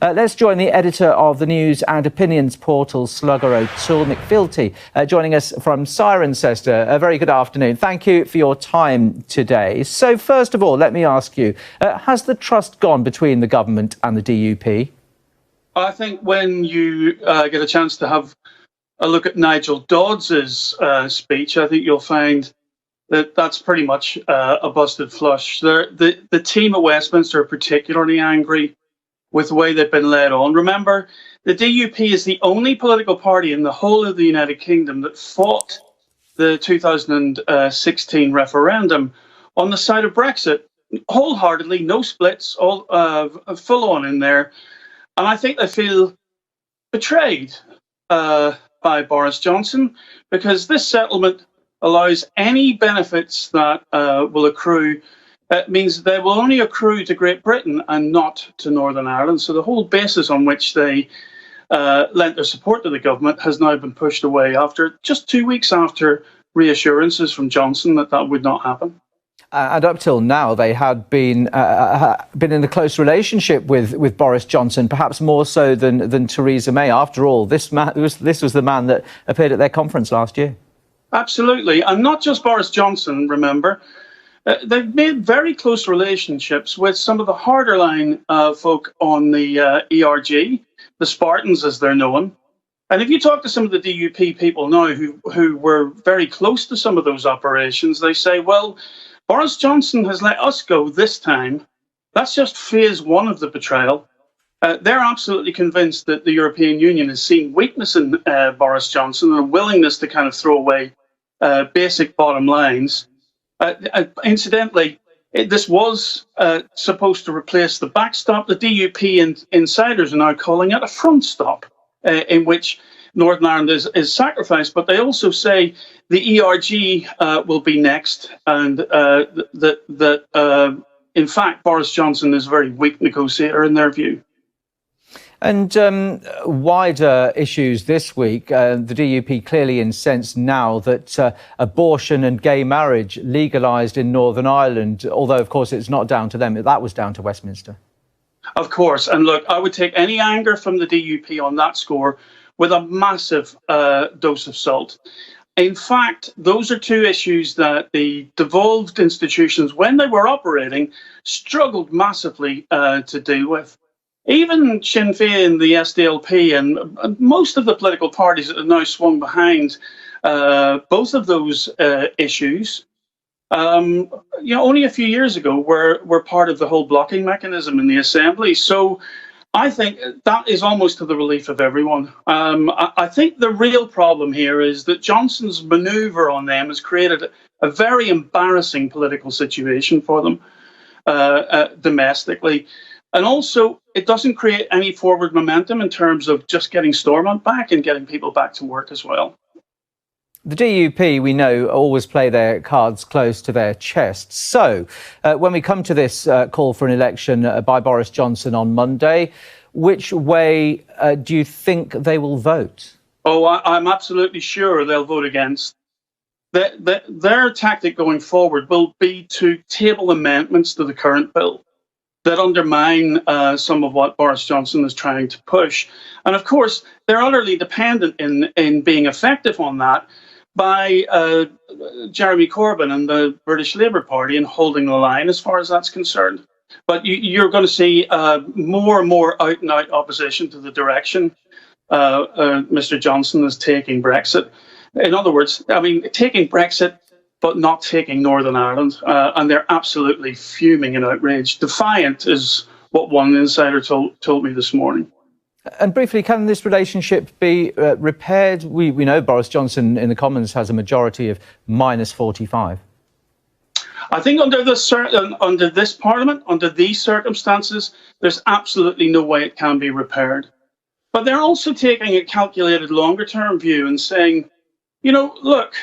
Let's join the editor of the news and opinions portal Slugger O'Toole, Mick joining us from Cirencester. A very good afternoon. Thank you for your time today. So first of all, let me ask you, has the trust gone between the government and the DUP? I think when you get a chance to have a look at Nigel Dodds's speech, I think you'll find that that's pretty much a busted flush. The team at Westminster are particularly angry with the way they've been led on. Remember, the DUP is the only political party in the whole of the United Kingdom that fought the 2016 referendum on the side of Brexit, wholeheartedly, no splits, all full on in there. And I think they feel betrayed by Boris Johnson, because this settlement allows any benefits that will accrue. It means they will only accrue to Great Britain and not to Northern Ireland. So the whole basis on which they lent their support to the government has now been pushed away after just 2 weeks after reassurances from Johnson that that would not happen. And up till now, they had been in a close relationship with Boris Johnson, perhaps more so than Theresa May. After all, this was the man that appeared at their conference last year. Absolutely, and not just Boris Johnson. Remember, they've made very close relationships with some of the harder line folk on the ERG, the Spartans as they're known. And if you talk to some of the DUP people now who were very close to some of those operations, they say, well, Boris Johnson has let us go this time. That's just phase one of the betrayal. They're absolutely convinced that the European Union has seen weakness in Boris Johnson and a willingness to kind of throw away basic bottom lines. Incidentally, this was supposed to replace the backstop. The DUP insiders are now calling it a front stop, in which Northern Ireland is sacrificed. But they also say the ERG will be next, and that in fact Boris Johnson is a very weak negotiator in their view. And wider issues this week, the DUP clearly incensed now that abortion and gay marriage legalised in Northern Ireland, although, of course, it's not down to them. That was down to Westminster. Of course. And look, I would take any anger from the DUP on that score with a massive dose of salt. In fact, those are two issues that the devolved institutions, when they were operating, struggled massively to deal with. Even Sinn Féin, the SDLP, and most of the political parties that have now swung behind both of those issues, only a few years ago were part of the whole blocking mechanism in the Assembly. So I think that is almost to the relief of everyone. I think the real problem here is that Johnson's manoeuvre on them has created a very embarrassing political situation for them domestically. And also, it doesn't create any forward momentum in terms of just getting Stormont back and getting people back to work as well. The DUP, we know, always play their cards close to their chests. So, when we come to this call for an election by Boris Johnson on Monday, which way do you think they will vote? Oh, I'm absolutely sure they'll vote against. Their tactic going forward will be to table amendments to the current bill that undermine some of what Boris Johnson is trying to push. And of course, they're utterly dependent in being effective on that by Jeremy Corbyn and the British Labour Party and holding the line as far as that's concerned. But you're going to see more and more out-and-out opposition to the direction Mr. Johnson is taking Brexit. In other words, I mean, taking Brexit but not taking Northern Ireland, and they're absolutely fuming in outrage. Defiant is what one insider told me this morning. And briefly, can this relationship be repaired? We know Boris Johnson in the Commons has a majority of minus 45. I think under this Parliament, under these circumstances, there's absolutely no way it can be repaired. But they're also taking a calculated longer-term view and saying, look,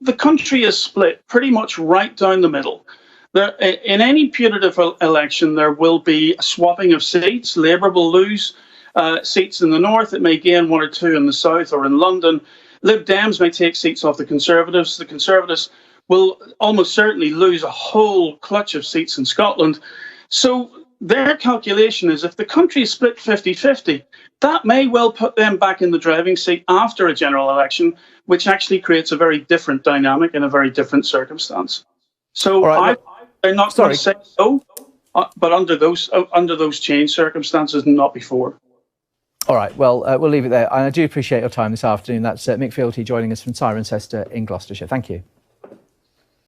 the country is split pretty much right down the middle. In any putative election, there will be a swapping of seats. Labour will lose seats in the north. It may gain one or two in the south or in London. Lib Dems may take seats off the Conservatives. The Conservatives will almost certainly lose a whole clutch of seats in Scotland. So their calculation is if the country is split 50-50, that may well put them back in the driving seat after a general election, which actually creates a very different dynamic in a very different circumstance. So they're not going to say no, but under those changed circumstances, not before. All right, well, we'll leave it there. And I do appreciate your time this afternoon. That's Mick joining us from Cirencester in Gloucestershire. Thank you.